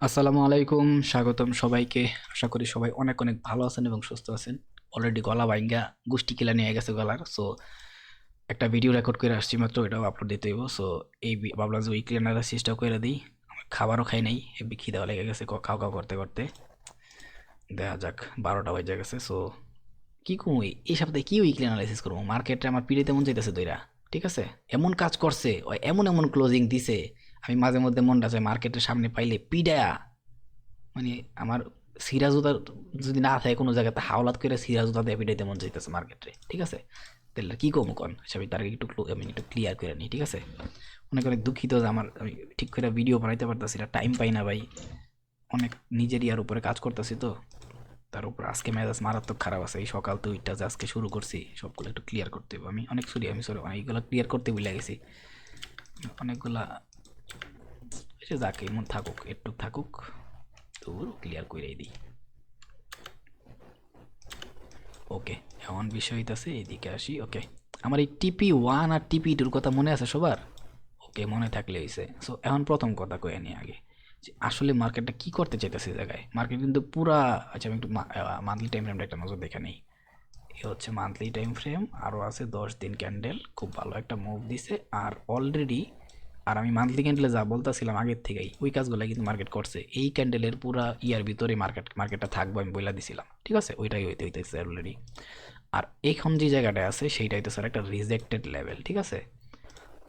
আসসালামু আলাইকুম, স্বাগতম সবাইকে। আশা করি সবাই অনেক অনেক ভালো আছেন এবং সুস্থ আছেন। অলরেডি গলা ভাইঙ্গা গুষ্টি কিলা নিয়ে গেছে গলার। সো একটা ভিডিও রেকর্ড করে আসছি মাত্র, এটাও আপলোড দিতে হইব। সো ভাবলাম যে উইকলি অ্যানালাইসিসটাও করে দিই। আমার খাবারও খাই নাই, হেব্বি খিদা লেগে গেছে খাও খাও করতে করতে। দেখা যাক, 12টা বাজে গেছে। সো কি করবো এই সপ্তাহে, কি উইকলি অ্যানালাইসিস করবো? মার্কেটে আমার পিড়িতে মন চাইতেছে দইরা, ঠিক আছে? এমন কাজ করছে, ও এমন এমন ক্লোজিং দিছে, আমি মাঝে মধ্যে মনটা চায় মার্কেটের সামনে পাইলে পিডায়া, মানে আমার সিরাজুদা যদি না থাকে কোনো জায়গাতে, হাওলাত করে সিরাজুদা দিয়ে পিটাইতে মন চাইতেছে মার্কেটে, ঠিক আছে? তাহলে কি কমু কন হিসাবে, তার একটু আমি একটু ক্লিয়ার করে নিই, ঠিক আছে? অনেক অনেক দুঃখিত যে আমি ঠিক করে ভিডিও বানাইতে পারতেছি না, টাইম পাই না ভাই। অনেক নিজের ইয়ার উপরে কাজ করতেছি তো, তার উপর আজকে মেজাজ মারাত্মক খারাপ আছে। এই সকাল তো ওইটা যে আজকে শুরু করছি, সবগুলো একটু ক্লিয়ার করতে হবে। আমি অনেক সরি অনেকগুলো ক্লিয়ার করতে ভুলে গেছি অনেকগুলা। যাকে এমন থাকুক, একটু থাকুক, তো ক্লিয়ার করে দিই। ওকে, এমন বিষয় হইতাছে, এইদিকে আসি। ওকে, আমার এই TP1 আর TP2 কথা মনে আছে সবার? ওকে, মনে থাকলে হইছে। সো এখন প্রথম কথা কয়ে নিই আগে, যে আসলে মার্কেটটা কি করতে চাইতেছে এই জায়গায়। মার্কেট কিন্তু পুরা, আচ্ছা আমি একটু মান্থলি টাইম ফ্রেমটা একটা নজর দেখে নিই। এ হচ্ছে মান্থলি টাইম ফ্রেম, আরও আছে 10 দিন ক্যান্ডেল, খুব ভালো একটা মুভ দিছে। আর অলরেডি, আর আমি মান্থলি ক্যান্ডেলে যা বলতেছিলাম আগের থেকেই, ওই কাজগুলো কিন্তু মার্কেট করছে। এই ক্যান্ডেলের পুরা ইয়ার ভিতরে মার্কেটটা থাকবো আমি বইলা দিছিলাম, ঠিক আছে? ওইটাই হইতেছে অলরেডি। আর এখন যে জায়গাটায় আছে সেইটাই তো স্যার একটা রিজেক্টেড লেভেল, ঠিক আছে?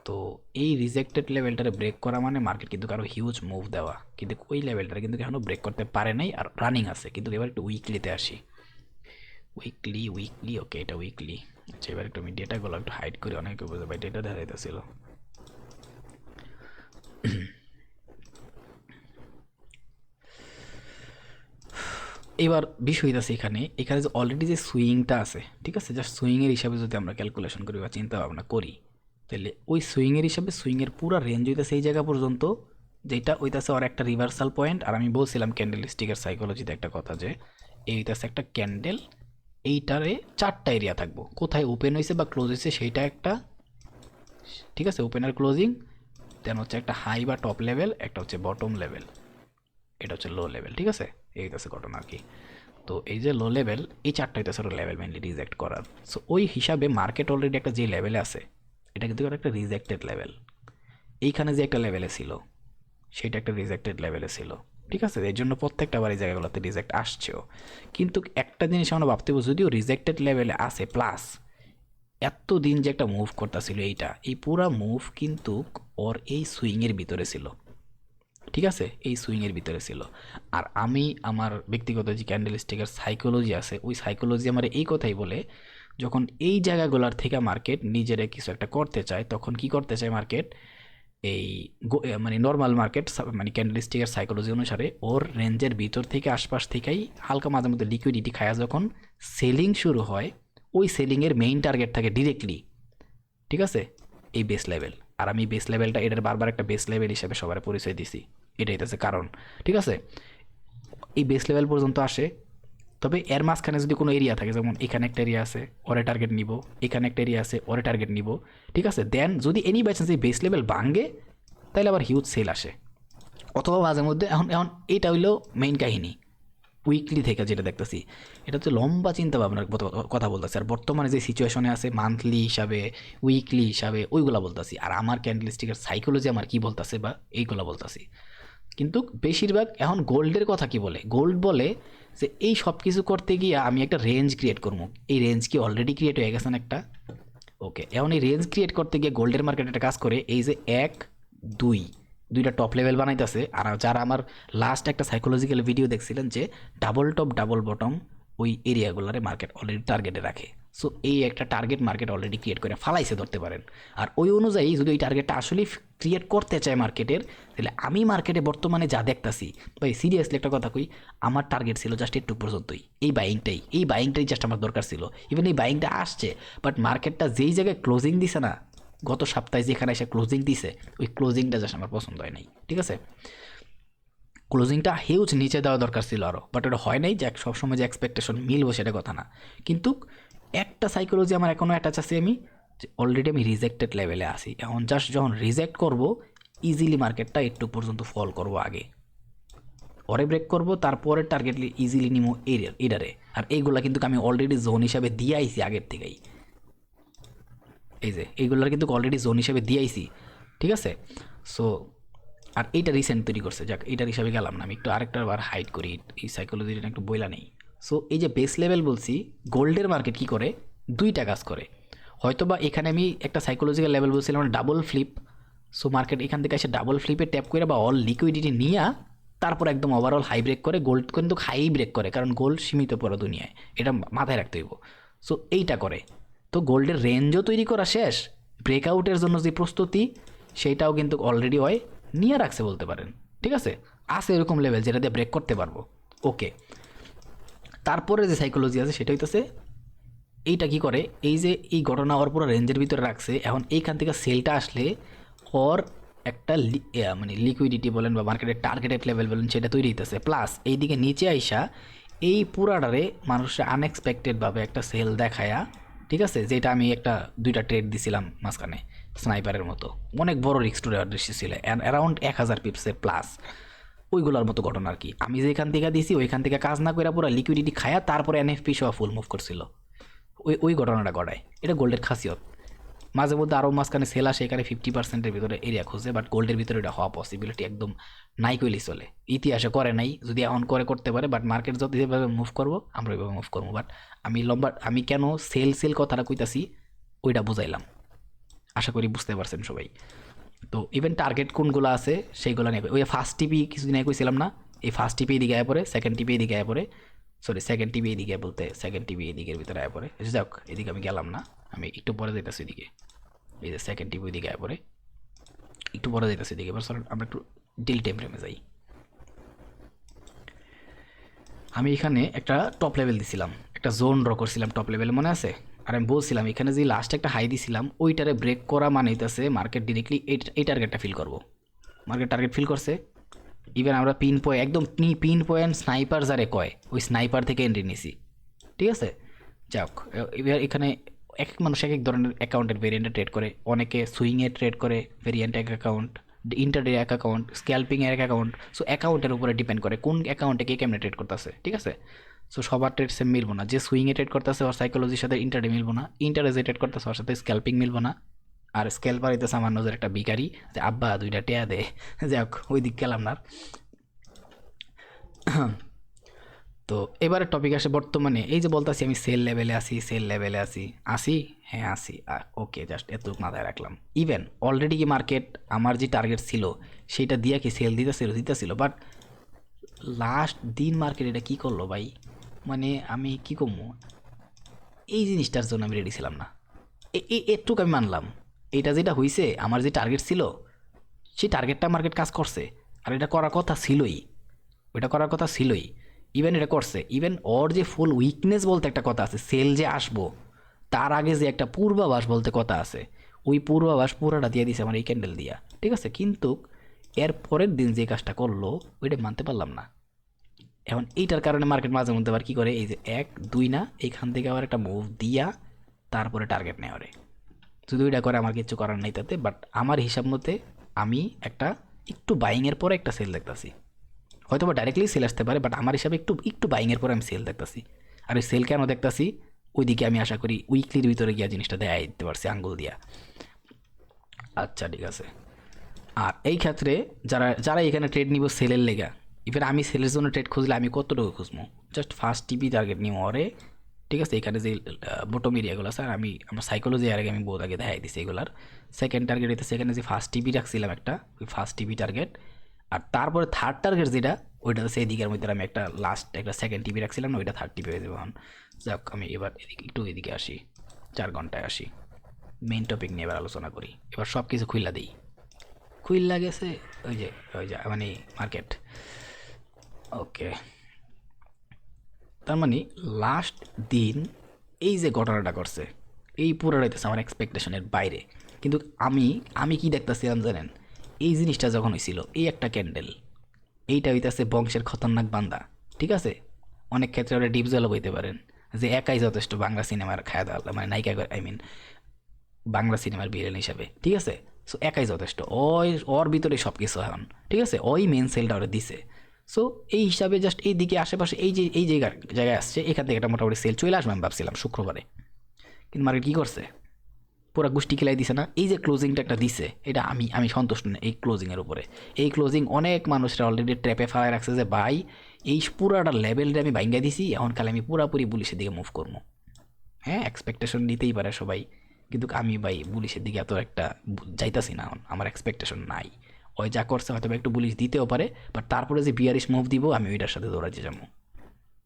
তো এই রিজেক্টেড লেভেলটারে ব্রেক করা মানে মার্কেট কিন্তু কারো হিউজ মুভ দেওয়া, কিন্তু ওই লেভেলটা কিন্তু এখনো ব্রেক করতে পারে নাই, আর রানিং আছে। কিন্তু এবার একটু উইকলিতে আসি। উইকলি ওকে, এটা উইকলি। আচ্ছা, এবার একটু আমি ডেটাগুলো একটু হাইড করি, অনেকে বুঝে ভাই ডেটা দেখা যাইতেছিল। এবার বিষয় আছে এখানে, এখানে যে অলরেডি যে সুইংটা আছে, ঠিক আছে, জাস্ট সুইংয়ের হিসাবে যদি আমরা ক্যালকুলেশন করি বা চিন্তা ভাবনা করি, তাহলে ওই সুইংয়ের হিসাবে সুইংয়ের পুরো রেঞ্জ হইতেছে এই জায়গা পর্যন্ত, যেটা হইতাছে আর একটা রিভার্সাল পয়েন্ট। আর আমি বলছিলাম ক্যান্ডেল স্টিকের সাইকোলজিতে একটা কথা, যে এই হইতাছে একটা ক্যান্ডেল, এইটারে 4টা এরিয়া থাকবো, কোথায় ওপেন হয়েছে বা ক্লোজ হয়েছে সেইটা একটা, ঠিক আছে, ওপেন আর ক্লোজিং। দেন হচ্ছে একটা হাই বা টপ লেভেল, একটা হচ্ছে বটম লেভেল, এটা হচ্ছে লো লেভেল, ঠিক আছে? এই হইতাছে ঘটনা আর কি। তো এই যে লো লেভেল, এই 4টা হইতেছে লেভেল মেনলি রিজেক্ট করার। সো ওই হিসাবে মার্কেট অলরেডি একটা যে লেভেলে আছে, এটা কিন্তু একটা রিজেক্টেড লেভেল। এইখানে যে একটা লেভেলে ছিল, সেটা একটা রিজেক্টেড লেভেলে ছিল, ঠিক আছে? এর জন্য প্রত্যেকটা বার এই জায়গাগুলোতে রিজেক্ট আসছেও। কিন্তু একটা জিনিস আমরা ভাবতে হবে, যদিও রিজেক্টেড লেভেলে আছে, প্লাস এত দিন যে একটা মুভ করতেছিল, এই পুরা মুভ কিন্তু ওর এই সুইংয়ের ভিতরে ছিল, ঠিক আছে? এই সুইংয়ের ভিতরে ছিল। আর আমি আমার ব্যক্তিগত যে ক্যান্ডেল স্টিকের সাইকোলজি আছে, ওই সাইকোলজি আমার এই কথাই বলে, যখন এই জায়গাগুলোর থেকে মার্কেট নিজেরা কিছু একটা করতে চায়, তখন কি করতে চায় মার্কেট, এই মানে নর্মাল মার্কেট, মানে ক্যান্ডেল স্টিকের সাইকোলজি অনুসারে ওর রেঞ্জের ভিতর থেকে আশপাশ থেকেই হালকা মাঝে মধ্যে লিকুইডিটি খায়া যখন সেলিং শুরু হয়, ওই সেলিংয়ের মেইন টার্গেট থাকে ডিরেক্টলি, ঠিক আছে, এই বেস লেভেল। আর আমি বেস লেভেলটা, এটার বারবার একটা বেস লেভেল হিসেবে সবার পরিচয় দিছি, এটাই হচ্ছে কারণ, ঠিক আছে? এই বেস লেভেল পর্যন্ত আসে, তবে এর মাঝখানে যদি কোনো এরিয়া থাকে, যেমন এখানে একটা এরিয়া আছে, ওরে টার্গেট নিব, এখানে একটা এরিয়া আছে, ওরে টার্গেট নিব, ঠিক আছে? দেন যদি এনি বাই চান্স এই বেস লেভেল ভাঙে, তাহলে আবার হিউজ সেল আসে। অথবা মাঝে মধ্যে, এখন এখন এইটা হইলো মেইন কাহিনী উইকলি থেকে যেটা দেখতেছি, এটা হচ্ছে লম্বা চিন্তা ভাবনার কথা বলতেছি। আর বর্তমানে যে সিচুয়েশনে আছে, মান্থলি হিসাবে, উইকলি হিসাবে, ওইগুলা বলতেছি। আর আমার ক্যান্ডেলস্টিকের সাইকোলজি আমার কি বলতেছে বা এইগুলা বলতেছি। কিন্তু বেশিরভাগ এখন গোল্ডের কথা কি বলে, গোল্ড বলে যে এই সব কিছু করতে গিয়ে আমি একটা রেঞ্জ ক্রিয়েট করবো। এই রেঞ্জ কি অলরেডি ক্রিয়েট হয়ে গেছে একটা? ওকে, এখন এই রেঞ্জ ক্রিয়েট করতে গিয়ে গোল্ডের মার্কেট একটা কাজ করে, এই যে এক, দুই, দুইটা টপ লেভেল বানাইতেছে। আর যারা আমার লাস্ট একটা সাইকোলজিক্যাল ভিডিও দেখছিলেন, যে ডাবল টপ ডাবল বটম, ওই এরিয়াগুলোরে মার্কেট অলরেডি টার্গেটে রাখে। সো এই একটা টার্গেট মার্কেট অলরেডি ক্রিয়েট করে ফালাইছে ধরতে পারেন। আর ওই অনুযায়ী যদি ওই টার্গেটটা আসলে ক্রিয়েট করতে চায় মার্কেটের, তাহলে আমি মার্কেটে বর্তমানে যা দেখতাছি, ভাই সিরিয়াসলি একটা কথা কই, আমার টার্গেট ছিল জাস্ট একটু পর্যন্তই, এই বাইংটাই জাস্ট আমার দরকার ছিল। ইভেন এই বাইংটা আসছে, বাট মার্কেটটা যেই জায়গায় ক্লোজিং দিছে না, গত সপ্তাহে যেখানে এসে ক্লোজিং দিছে, ওই ক্লোজিংটা জাস্ট আমার পছন্দ হয় নাই, ঠিক আছে? ক্লোজিংটা হিউজ নিচে দেওয়া দরকার ছিল আরও, বাট ওটা হয় নাই। যে সবসময় যে এক্সপেকটেশন মিলবো সেটা কথা না। কিন্তু একটা সাইকোলজি আমার এখনও অ্যাটাচ আছে, আমি যে অলরেডি আমি রিজেক্টেড লেভেলে আসি। এখন জাস্ট যখন রিজেক্ট করব, ইজিলি মার্কেটটা একটু পর্যন্ত ফল করব আগে, ওরে ব্রেক করবো, তারপরে টার্গেট ইজিলি নিমো এডারে। আর এইগুলা কিন্তু আমি অলরেডি জোন হিসাবে দিয়ে আইছি আগের থেকেই, এই যে এইগুলার কিন্তু অলরেডি জোন হিসাবে দিয়ে আইছি, ঠিক আছে। সো আর এইটা রিসেন্ট তৈরি করছে, যাক এইটার হিসাবে গেলাম না, আমি একটু আরেকটা বার হাইড করি, এই সাইকোলজিটা একটু বইলা নেই। সো এই যে বেস লেভেল বলছি, গোল্ডের মার্কেট কী করে, দুইটা কাজ করে। হয়তো বা এখানে আমি একটা সাইকোলজিক্যাল লেভেল বলছিলাম ডাবল ফ্লিপ। সো মার্কেট এখান থেকে এসে ডাবল ফ্লিপে ট্যাপ করে বা অল লিকুইডিটি নিয়ে তারপর একদম ওভারঅল হাই ব্রেক করে, গোল্ড কিন্তু হাই ব্রেক করে, কারণ গোল্ড সীমিত পুরো দুনিয়ায়, এটা মাথায় রাখতে হইব। সো এইটা করে, তো গোল্ডের রেঞ্জও তৈরি করা শেষ, ব্রেকআউটের জন্য যে প্রস্তুতি সেইটাও কিন্তু অলরেডি হয় নিয়ে রাখছে বলতে পারেন, ঠিক আছে। আছে এরকম লেভেল যেটা দিয়ে ব্রেক করতে পারবো, ওকে। তারপরে যে সাইকোলজি আছে সেটা হইতেছে এইটা কি করে, এই যে এই ঘটনা ওর পুরো রেঞ্জের ভিতরে রাখছে, এখন এইখান থেকে সেলটা আসলে ওর একটা মানে লিকুইডিটি বলেন বা মার্কেটের টার্গেটেড লেভেল বলেন সেটা তৈরি হইতেছে, প্লাস এইদিকে নিচে আইসা এই পুরাটারে মানুষের আনএক্সপেক্টেডভাবে একটা সেল দেখায়া, ঠিক আছে, যেটা আমি একটা দুইটা ট্রেড দিছিলাম মাঝখানে স্নাইপারের মতো, অনেক বড় রিস্ক টু রেওয়ার্ড ছিল, অ্যারাউন্ড 1000 পিপসের প্লাস, ওইগুলোর মতো ঘটনা আর কি। আমি যেখান থেকে দিছি ওইখান থেকে কাজ না করে পুরো লিকুইডিটি খায়া তারপরে এনএফপি সহ ফুল মুভ করছিল, ওই ঘটনাটা ঘটায়, এটা গোল্ডের খাসিয়ত। মাঝে মধ্যে আরও মাঝখানে সেল আসে, এখানে 50%-এর ভিতরে এরিয়া খুঁজে, বাট গোল্ডের ভিতরে এটা হওয়া পসিবিলিটি একদম নাই কইলেই চলে, ইতিহাসে করে নাই, যদি এখন করে করতে পারে, বাট মার্কেট যত যেভাবে মুভ করবো আমরা ওইভাবে মুভ করবো। বাট আমি কেন সেল কথাটা কইতাছি ওইটা বুঝাইলাম, আশা করি বুঝতে পারছেন সবাই। তো ইভেন টার্গেট কোনগুলো আছে সেইগুলো নিয়ে ওই ফার্স্ট টিপি কিছুদিন আগে কইছিলাম না, এই ফার্স্ট টিপি এদিকে আয় পড়ে, সেকেন্ড টিপি এদিকে আয় পড়ে, সরি সেকেন্ড টিপি এদিকে বলতে সেকেন্ড টিপি এদিকের ভিতরে আয় পড়ে, যাক এদিকে আমি গেলাম না, আমি একটু পরে যাইতেছি এদিকে, এই যে সেকেন্ড টিপি এদিকে আয় পড়ে, একটু পরে যাইতেছি এদিকে। এবার আমরা একটু ডিল টাইম ফ্রেমে যাই। আমি এখানে একটা টপ লেভেল দিছিলাম, একটা জোন ড্র করছিলাম টপ লেভেল, মনে আছে। আর আমি বলছিলাম এখানে যে লাস্ট একটা হাই দিছিলাম ওইটারে ব্রেক করা মানে হইতেছে মার্কেট ডিরেক্টলি এই টার্গেটটা ফিল করবো, মার্কেট টার্গেট ফিল করছে। ইভেন আমরা পিন পয়েন্ট একদম পিন পয়েন্ট স্নাইপার যারে কয় ওই স্নাইপার থেকে এন্ট্রি নিছি, ঠিক আছে। যাক এবার এখানে এক এক মানুষ এক এক ধরনের অ্যাকাউন্টের ভেরিয়েন্টে ট্রেড করে, অনেকে সুইংয়ে ট্রেড করে, ভেরিয়েন্ট এক অ্যাকাউন্ট, ইন্টারডে এক অ্যাকাউন্ট, স্ক্যাল্পিংয়ের এক অ্যাকাউন্ট। সো অ্যাকাউন্টের উপরে ডিপেন্ড করে কোন অ্যাকাউন্টে কে কেমনে ট্রেড করতেছে, ঠিক আছে। সো সবার ট্রেড সেম মিলবো না, যে সুইংয়ে ট্রেড করতেছে ওর সাইকোলজির সাথে ইন্টারডে মিলবো না, ইন্টারডে যে ট্রেড করতেছে ওর সাথে স্ক্যাল্পিং মিলবো না। আর স্ক্যাল্পার হইতেছে আমার নজর একটা বিকারি, যে আব্বা দুইটা টেয়া দে, যাক ওই দিক গেলাম না। তো এবারে টপিক আসে বর্তমানে, এই যে বলতেছি আমি সেল লেভেলে আসি, হ্যাঁ আসি, ওকে, জাস্ট এতটুকু মাথায় রাখলাম। ইভেন অলরেডি কি মার্কেট আমার যে টার্গেট ছিল সেইটা দিয়ে কি সেল দিতেছিল, বাট লাস্ট দিন মার্কেট এটা কী করলো ভাই, মানে আমি কি করবো, এই জিনিসটার জন্য আমি রেডি ছিলাম না, এটুকু আমি মানলাম। এটা যেটা হয়েছে আমার যে টার্গেট ছিল সেই টার্গেটটা মার্কেট কাজ করছে, আর এটা করার কথা ছিলই, ইভেন এটা করছে। ইভেন ওর যে ফুল উইকনেস বলতে একটা কথা আছে, সেল যে আসবো তার আগে যে একটা পূর্বাভাস বলতে কথা আছে, ওই পূর্বাভাস পুরোটা দিয়ে দিছে আমার এই ক্যান্ডেল দিয়া, ঠিক আছে। কিন্তু এর পরের দিন যে কাজটা করলো ওইটা মানতে পারলাম না। এখন এইটার কারণে মার্কেট মাঝে মধ্যে আবার কী করে, এই যে 1 2 না এইখান থেকে আবার একটা মুভ দিয়া তারপরে টার্গেট নেওয়া রে, যদি ওইটা করে আমার কিছু করার নেই তাতে। বাট আমার হিসাব মতে আমি একটা একটু বাইংয়ের পরে একটা সেল দেখতেছি, হয়তো বা ডাইরেক্টলি সেল আসতে পারে, বাট আমার হিসাবে একটু বাইংয়ের পরে আমি সেল দেখতেছি। আর ওই সেল কেন দেখতেছি, ওইদিকে আমি আশা করি উইকলির ভিতরে গিয়া জিনিসটা দেখাই দিতে পারছি আঙ্গুল দিয়া। আচ্ছা ঠিক আছে। আর এই ক্ষেত্রে যারা যারা এখানে ট্রেড নিব সেলের লেগা, ইভেন আমি সেলের জন্য ট্রেড খুঁজলে আমি কতটুকু খুঁজবো, জাস্ট ফার্স্ট টিপি টার্গেট নিব ওরে, ঠিক আছে। এখানে যে বটম এরিয়াগুলো স্যার আমার সাইকোলজি আর আগে আমি বহুত আগে দেখাই দিচ্ছি এগুলার। সেকেন্ড টার্গেট হইতেছে এখানে যে ফার্স্ট টিপি রাখছিলাম একটা, ওই ফার্স্ট টিপি টার্গেট। আর তারপরে থার্ড টার্গেট যেটা ওইটা হচ্ছে এদিকের মধ্যে আমি একটা লাস্ট একটা সেকেন্ড টিপি রাখছিলাম না, ওইটা থার্ড টিপি হয়ে যাবে। এখন যাক আমি এবার এদিকে আসি, 4 ঘন্টায় আসি, মেইন টপিক নিয়ে এবার আলোচনা করি। এবার সব কিছু খুইল্লা গেছে, ওই যে মানে মার্কেট, ওকে। তার মানে লাস্ট দিন এই যে ঘটনাটা করছে এই পুরোটা হইতেছে আমার এক্সপেকটেশনের বাইরে। কিন্তু আমি কি দেখতেছিলাম জানেন, এই জিনিসটা যখন হয়েছিল এই একটা ক্যান্ডেল, এইটা হইতেছে বংশের খতরনাক বান্দা, ঠিক আছে। অনেক ক্ষেত্রে ওরা ডিপ জলও বইতে পারেন যে একাই যথেষ্ট বাংলা সিনেমার খায়া দাওয়া, মানে নায়িকা, বাংলা সিনেমার ভিলেন হিসাবে, ঠিক আছে। সো একাই যথেষ্ট, ওর ভিতরে সব কিছু এখন, ঠিক আছে। ওই মেন সেলটা ওরা দিছে। সো এই হিসাবে জাস্ট এই দিকে আশেপাশে এই জায়গায় আসছে, এখান থেকে একটা মোটামুটি সেল চলে আসবে আমি ভাবছিলাম শুক্রবারে, কিন্তু মার্কেট কী করছে, পুরো গোষ্ঠী খেলাই দিছে না। এই যে ক্লোজিংটা একটা দিছে, এটা আমি সন্তুষ্ট না এই ক্লোজিংয়ের উপরে। এই ক্লোজিং অনেক মানুষরা অলরেডি ট্র্যাপে ফেলায় রাখছে যে ভাই এই পুরাটা লেভেলটা আমি ভাঙ্গা দিছি, এখন খালি আমি পুরাপুরি বুলিশের দিকে মুভ করবো। হ্যাঁ, এক্সপেকটেশন নিতেই পারে সবাই, কিন্তু আমি ভাই বুলিশের দিকে এত একটা যাইতাছি না, এখন আমার এক্সপেকটেশন নাই। ওই যা করছে হয়তো একটু বুলিশ দিতেও পারে, বাট তারপরে যে বিয়ারিশ মুভ দিব আমি ওইটার সাথে দৌড়াতে যাবো,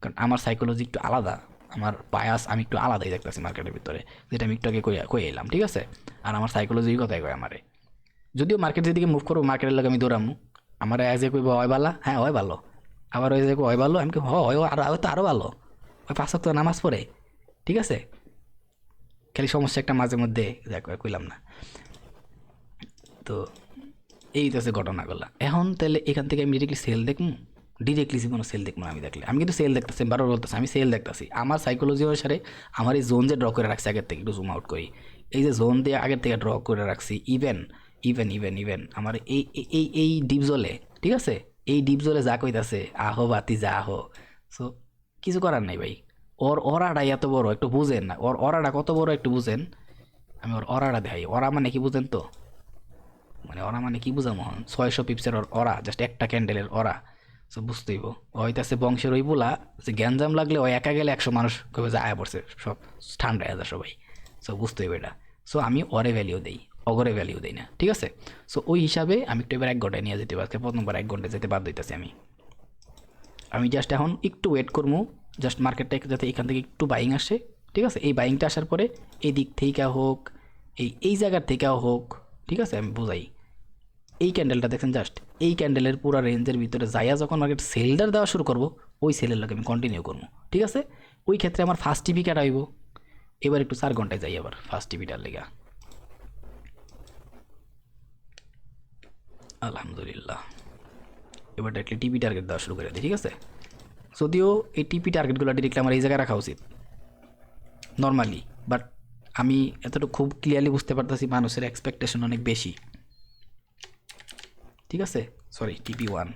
কারণ আমার সাইকোলজি একটু আলাদা, আমার বায়াস আমি একটু আলাদাই দেখতেছি মার্কেটের ভিতরে, যেটা আমি একটু আগে কয়ে এলাম, ঠিক আছে। আর আমার সাইকোলজির কথাই কয় আমারে, যদিও মার্কেট যেদিকে মুভ করবো মার্কেটের লোক আমি দৌড়ামু, আমার এজ এ কইব হয় বালা, হ্যাঁ হয় ভালো, আবার ওই যে হয় ভালো, আমি হয় আর তো আরও ভালো, ওই 5 ওয়াক্ত নামাজ পড়ে, ঠিক আছে। খালি সমস্যা একটা মাঝে মধ্যে দেখ কইলাম না তো, এই তো আছে ঘটনাগুলো। এখন তাহলে এখান থেকে আমি ডিরেক্টলি সেল দেখবো, ডিরেক্টলি জীবনে সেল দেখবো না আমি দেখলে, আমি কিন্তু সেল দেখতেছি, বারবার বলতেছি আমি সেল দেখতেছি। আমার সাইকোলজি অনুসারে আমার এই জোন যে ড্র করে রাখছি আগের থেকে, একটু জুম আউট করি, এই যে জোন দিয়ে আগের থেকে ড্র করে রাখছি, ইভেন ইভেন ইভেন ইভেন আমার এই ডিপ জলে, ঠিক আছে, এই ডিপ জলে যা কইতাছে আহো বাতি যা আহো, সো কিছু করার নাই ভাই। ওর অরাটাই এত বড়, একটু বুঝেন না ওর অরাটা কত বড়, একটু বুঝেন। আমি ওর অরাটা দেখাই, ওরা মানে কি বুঝেন তো, মানে ওরা মানে কি বুঝা মোহন 600 পিপসের ওরা জাস্ট একটা ক্যান্ডেলের ওরা, সো বুঝতেইব হইতাছে বংশের ওই বলা যে গ্যাঞ্জাম লাগলে ওই একা গেলে 100 মানুষ কবে যে আয়া পড়ছে সব ঠান্ডা হয়ে যায় সবাই, সো বুঝতেইব এটা। সো আমি ওরে ভ্যালিউ দেই, অগরে ভ্যালিউ দেই না, ঠিক আছে। সো ওই হিসাবে আমি একটু এবার 1 ঘন্টায় নিয়ে যেতে পারছি, প্রথমবার 1 ঘন্টায় যেতে বাধ্য হইতেছি আমি। আমি জাস্ট এখন একটু ওয়েট করবো, জাস্ট মার্কেটটা যাতে এখান থেকে একটু বাইং আসে, ঠিক আছে। এই বাইংটা আসার পরে এই দিক থেকে হোক, এই জায়গার থেকেও হোক, ঠিক আছে, আমি বোঝাই। এই ক্যান্ডেলটা দেখেন, জাস্ট এই ক্যান্ডেলের পুরো রেঞ্জের ভিতরে যাইয়া যখন মার্কেট সেলটার দেওয়া শুরু করবো, ওই সেলের লোক আমি কন্টিনিউ করবো, ঠিক আছে। ওই ক্ষেত্রে আমার ফার্স্ট টিপি কাটা হইব। এবার একটু 4 ঘন্টায় যাই আবার ফার্স্ট টিপিটার লেগা। আলহামদুলিল্লাহ, এবার ডাইরেক্টলি টিপি টার্গেট দেওয়া শুরু করে দিই, ঠিক আছে। যদিও এই টিপি টার্গেটগুলো ডিরেক্টলি আমার এই জায়গায় রাখা উচিত নর্মালি, বাট আমি এতটুকু খুব ক্লিয়ারলি বুঝতে পারতেছি মানুষের এক্সপেকটেশন অনেক বেশি, ঠিক আছে। সরি, TP1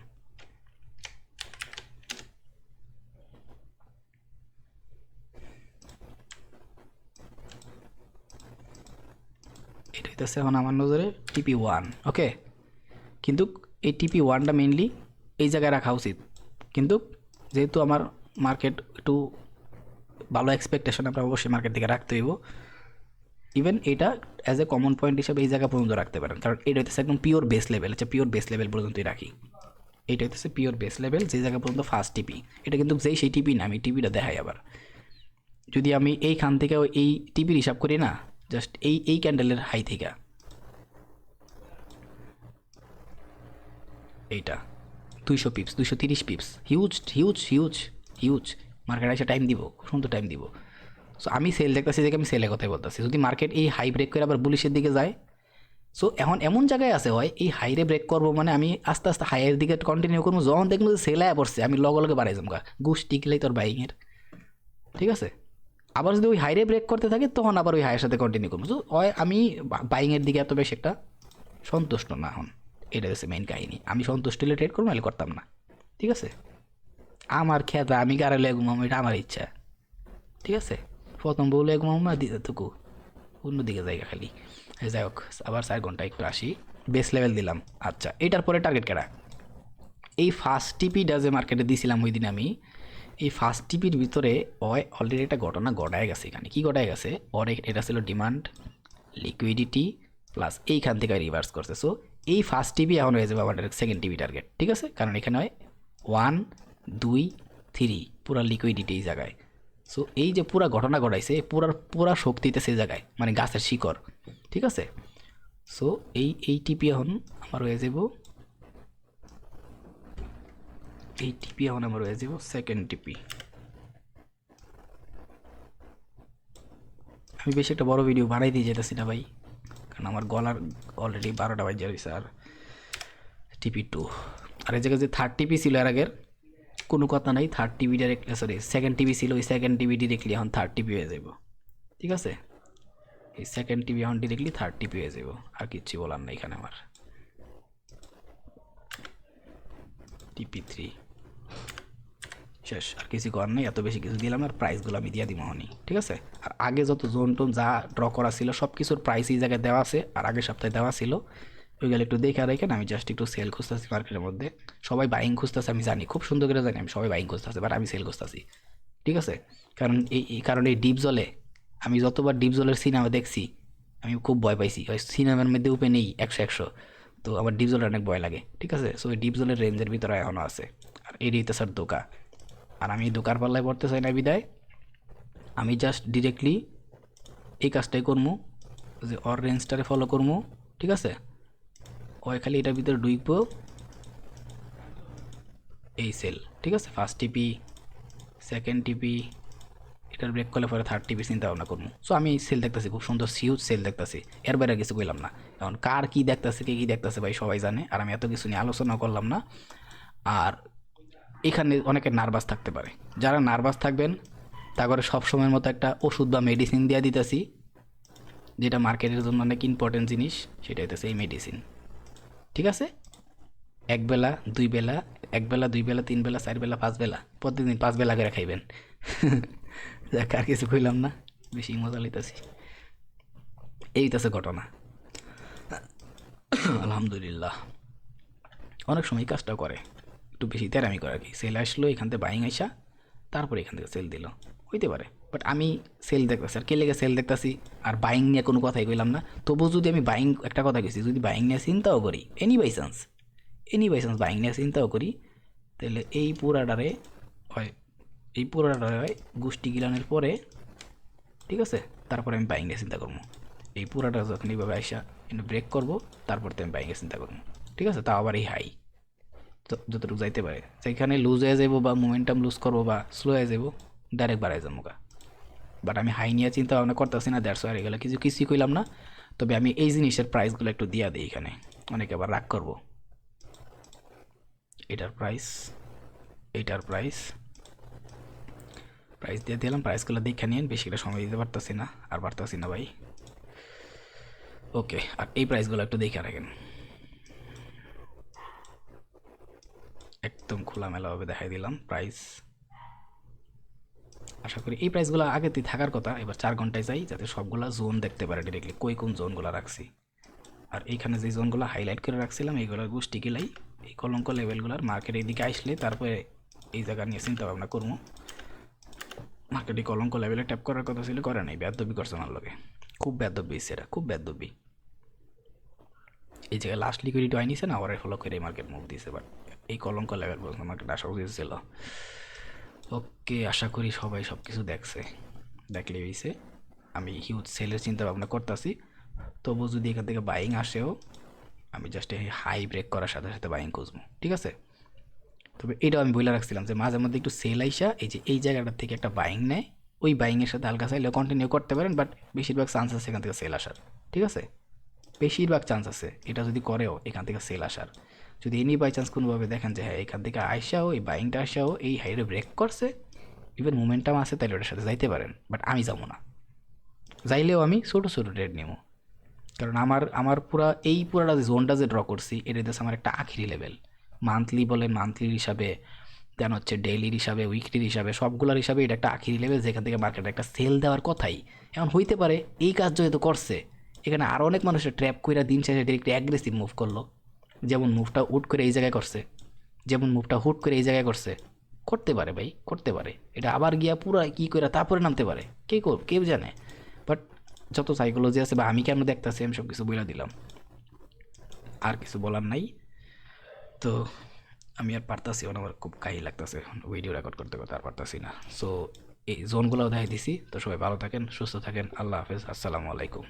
এটা হইতেছে এখন আমার নজরে TP1, ওকে। কিন্তু এই TP1টা মেইনলি এই জায়গায় রাখা উচিত, কিন্তু যেহেতু আমার মার্কেট একটু ভালো এক্সপেকটেশন, আমরা অবশ্যই মার্কেট থেকে রাখতে হইব। ইভেন এটা অ্যাজ এ কমন পয়েন্ট হিসাবে এই জায়গা পর্যন্ত রাখতে পারেন, কারণ এটা হইতেছে একদম পিওর বেস লেভেল, আচ্ছা পিওর বেস লেভেল পর্যন্তই রাখি। এইটা হচ্ছে পিওর বেস লেভেল, যে জায়গা পর্যন্ত ফার্স্ট টিপি, এটা কিন্তু যেই সেই টিপি না, আমি টিপিটা দেখাই আবার। যদি আমি এইখান থেকেও এই টিপির হিসাব করি না, জাস্ট এই ক্যান্ডেলের হাই থেকে এইটা 200 pips, 230 pips, huge huge huge huge. Market এসে টাইম দিব, খুব সুন্দর টাইম দিব। সো আমি সেল দেখতেছি, দেখে আমি সেলের কথাই বলতেছি। যদি মার্কেট এই হাই ব্রেক করে আবার বুলিশের দিকে যায়, সো এখন এমন জায়গায় আছে হয় এই হাইরে ব্রেক করবো, মানে আমি আস্তে আস্তে হাইয়ের দিকে কন্টিনিউ করবো, যখন দেখবো যে সেলায় পড়ছে আমি লগে লগে বাড়াই যাবো, গোষ্ঠী গেলেই তোর বাইংয়ের, ঠিক আছে। আবার যদি ওই হাইরে ব্রেক করতে থাকে তখন আবার ওই হাইয়ের সাথে কন্টিনিউ করবো। সো আমি বাইংয়ের দিকে এত বেশি একটা সন্তুষ্ট না এখন, এটা হচ্ছে মেইন কাহিনী। আমি সন্তুষ্ট হলে ট্রেড করবো, নাহলে করতাম না, ঠিক আছে। আমার খেতা আমি গাড়ি লেগে ঘুমাবো, এটা আমার ইচ্ছা, ঠিক আছে। প্রথম বউ লেগে ঘুমাবো আর দ্বিতীয়টুকু অন্যদিকে জায়গা খালি। যাই হোক, আবার 4 ঘন্টা একটু আসি, বেস লেভেল দিলাম। আচ্ছা, এটার পরে টার্গেট কেটা, এই ফার্স্ট টিপিটা যে মার্কেটে দিয়েছিলাম ওই দিন আমি, এই ফার্স্ট টিপির ভিতরে অলরেডি একটা ঘটনা ঘটায় গেছে। এখানে কি ঘটায় গেছে, এটা ছিল ডিমান্ড লিকুইডিটি প্লাস এইখান থেকে রিভার্স করছে। সো এই ফার্স্ট টিপি এখন হয়ে যাবে আমাদের সেকেন্ড টিপি টার্গেট, ঠিক আছে, কারণ এখানে হয় 1 2 3 পুরা লিকুইডিটি এই জায়গায়। সো এই যে পুরা ঘটনা ঘটাইছে, পুরা শক্তিতে সেই জায়গায়, মানে গাছের শিকড়, ঠিক আছে। সো এই টিপি এখন আমার হয়ে যাব, এই টিপি এখন আমার হয়ে যাব সেকেন্ড টিপি। আমি বেশি একটা বড় ভিডিও বানাই দিয়ে যেতেছি না ভাই, কারণ আমার গলার অলরেডি 12টা বাজে রয়েছে। আর TP2 আর এই জায়গায় যে থার্ড টিপি ছিল এর আগের, কোনো কথা নাই, থার্ড টিপি ডাইরেক্ট, সরি সেকেন্ড টিপি ছিল, ওই সেকেন্ড টিপি ডিরেক্টলি এখন থার্ড টিপি হয়ে যাব, ঠিক আছে। এই সেকেন্ড টিপি এখন ডিরেক্টলি থার্ড টিপি হয়ে যাব, আর কিচ্ছু বলার নেই এখানে আমার। TP3 শেষ, আর কিছু করার নেই, এত বেশি কিছু দিলাম আর প্রাইসগুলো আমি দিয়ে দিব হনি, ঠিক আছে। আর আগে যত জোন টোন যা ড্র করা ছিল সব কিছুর প্রাইস এই জায়গায় দেওয়া আছে, আর আগের সপ্তাহে দেওয়া ছিল, ওইগুলো একটু দেখে রাখেন। আমি জাস্ট একটু সেল খুঁজতেছি মার্কেটের মধ্যে, সবাই বাইং খুঁজতেছে, আমি জানি খুব সুন্দর করে জানি আমি সবাই বাইং খুঁজতেছে, বাট আমি সেল খুঁজতেছি, ঠিক আছে। কারণ এই ডিপ জলে আমি যতবার ডিপ জলের সিনেমা দেখছি আমি খুব ভয় পাইছি, ওই সিনেমার মধ্যে উপে নেই 100 তো আমার ডিপ জলের অনেক ভয় লাগে, ঠিক আছে। সো ওই ডিপ জলের রেঞ্জের ভিতরে এখনও আছে, আর এটাই তো স্যার দোকা। আর আমি দোকার পাল্লায় পড়তে চাই না বিদায়, আমি জাস্ট ডিরেক্টলি এই কাজটাই করবো, যে ওর রেঞ্জটারে ফলো করবো, ঠিক আছে। ওই খালি এটার ভিতরে ঢুকবো, এই সেল, ঠিক আছে। ফার্স্ট টিপি, সেকেন্ড টিপি, এটার ব্রেক করলে পরে থার্ড টিপি চিন্তা ভাবনা করবো। সো আমি সেল দেখতেছি, খুব সুন্দর সিউজ সেল দেখতেছি, এর বাইরে কিছু কইলাম না। এখন কার কী দেখতেছে, কে কী দেখতেছে ভাই সবাই জানে, আর আমি এত কিছু নিয়ে আলোচনা করলাম না। আর এখানে অনেকে নার্ভাস থাকতে পারে, যারা নার্ভাস থাকবেন তা করে সবসময়ের মতো একটা ওষুধ বা মেডিসিন দিয়ে দিতেছি, যেটা মার্কেটের জন্য অনেক ইম্পর্টেন্ট জিনিস, সেটা হইতেছে এই মেডিসিন, ঠিক আছে। এক বেলা, দুই বেলা, এক বেলা, দুই বেলা, তিন বেলা, চার বেলা, পাঁচ বেলা, প্রতিদিন 5 বেলা করে খাইবেন। যাক, আর কিছু কইলাম না, বেশি মজা লইতেছি। এইটাছে ঘটনা। আলহামদুলিল্লাহ, অনেক সময় কাজটা করে, একটু বেশি তেরামি করে আর কি। সেল আসলো, এখান থেকে বাইং আইসা তারপরে এখান থেকে সেল দিল, হইতে পারে। বাট আমি সেল দেখতেছি, আর কে লেগে সেল দেখতেছি, আর বাইং নিয়ে কোনো কথাই কইলাম না। তবু যদি আমি বাইং, একটা কথা কইছি, যদি বাইং নিয়ে চিন্তাও করি, এনি বাই চান্স বাইং নিয়ে চিন্তাও করি, তাহলে এই পুরাটারে হয়, এই পুরাটারে হয় গোষ্ঠী গিলানের পরে, ঠিক আছে। তারপরে আমি বাইং নিয়ে চিন্তা করবো, এই পুরাটা যখন এইভাবে আইসা কিন্তু ব্রেক করবো, তারপর তো আমি বাইংয়ে চিন্তা করবো, ঠিক আছে। তাও আবার এই হাই যতটুকু যাইতে পারে, যেখানে লুজ হয়ে যাবো বা মোমেন্টাম লুজ করবো বা স্লো হয়ে যাবো, ডাইরেক্ট বাড়াই যাবো গা। বাট আমি হাই নিয়ে চিন্তা ভাবনা করতেছি না, দ্যাটস ওয়াই এগুলো কিছুই কইলাম না। তবে আমি এই জিনিসের প্রাইসগুলো একটু দিয়া দিই এখানে, অনেকে আবার রাগ করবো। এটার প্রাইস, এইটার প্রাইস, প্রাইস দিয়ে দিলাম, প্রাইসগুলো দেখে নিন, বেশি একটা সময় দিতে পারতেছি না, আর পারতেছি না ভাই। ওকে, আর এই প্রাইসগুলো একটু দেখে রাখেন, একদম খোলামেলাভাবে দেখাই দিলাম প্রাইস। আশা করি এই প্রাইসগুলো আগেতেই থাকার কথা। এবার 4 ঘন্টায় যাই, যাতে সবগুলা জোন দেখতে পারে ডিরেক্টলি, কোন জোনগুলো রাখছি। আর এইখানে যে জোনগুলো হাইলাইট করে রাখছিলাম, এইগুলোর গোষ্ঠী গিলাই, এই কলঙ্ক লেভেলগুলোর মার্কেটের দিকে আসলে তারপরে এই জায়গা নিয়ে চিন্তা ভাবনা করবো। মার্কেটে কলঙ্ক লেভেলে ট্যাপ করার কথা ছিল, করে নাই, বেদবি করছে আমার লগে, খুব বেদবি সেটা, খুব বেদবি। এই জায়গায় লাস্ট লিকুইডিটি হয় নিছে না, ওরাই ফলো করে মার্কেট মুভ দিয়েছে, বাট এই কলঙ্ক লেভেল পর্যন্ত মার্কেট আসা উচিত ছিল। ওকে, আশা করি সবাই সব কিছু দেখছে, দেখলে হয়েছে। আমি হিউজ সেলের চিন্তা ভাবনা করতেছি, তবু যদি এখান থেকে বাইং আসেও, আমি জাস্ট এই হাই ব্রেক করার সাথে সাথে বাইং খুঁজবো, ঠিক আছে। তবে এটাও আমি বলে রাখছিলাম যে মাঝে মধ্যে একটু সেল আইসা এই যে এই জায়গাটার থেকে একটা বাইং নেয়, ওই বাইংয়ের সাথে হালকা চাইলেও কন্টিনিউ করতে পারেন, বাট বেশিরভাগ চান্স আছে এখান থেকে সেল আসার, ঠিক আছে। বেশিরভাগ চান্স আছে এটা যদি করেও এখান থেকে সেল আসার। যদি এনি বাই চান্স কোনোভাবে দেখেন যে হ্যাঁ এখান থেকে আইসাও, এই বাইংটা আসাও এই হাইরে ব্রেক করছে, ইভেন মোমেন্টাম আছে, তাহলে ওটার সাথে যাইতে পারেন। বাট আমি যাবো না, যাইলেও আমি ছোটো ছোটো ট্রেড নেব, কারণ আমার পুরাটা যে জোনটা যে ড্র করছি, এটা হচ্ছে আমার একটা আখিরি লেভেল। মান্থলি বলেন, মান্থলির হিসাবে দেন হচ্ছে ডেইলির হিসাবে, উইকলির হিসাবে, সবগুলোর হিসাবে এটা একটা আখিরি লেভেল, যেখান থেকে মার্কেটে একটা সেল দেওয়ার কথাই। এখন হইতে পারে এই কাজ যেহেতু করছে, এখানে আরও অনেক মানুষের ট্র্যাপ করে দিন শেষে ডিরেক্ট অ্যাগ্রেসিভ মুভ করলো, যেমন মুভটা হুট করে এই জায়গায় করছে, করতে পারে ভাই, করতে পারে। এটা আবার গিয়া পুরা কী করে তারপরে নামতে পারে, কেউ জানে। বাট যত সাইকোলজি আছে বা আমি কেন দেখতেছি, আমি সব কিছু বলে দিলাম, আর কিছু বলার নাই। তো আমি আর পারতাছি না, আমার খুব কাহি লাগতেছে ভিডিও রেকর্ড করতে করতে, আর পারতাছি না। সো এই জোনগুলোও দেখাই দিছি। তো সবাই ভালো থাকেন, সুস্থ থাকেন, আল্লাহ হাফেজ, আসসালামু আলাইকুম।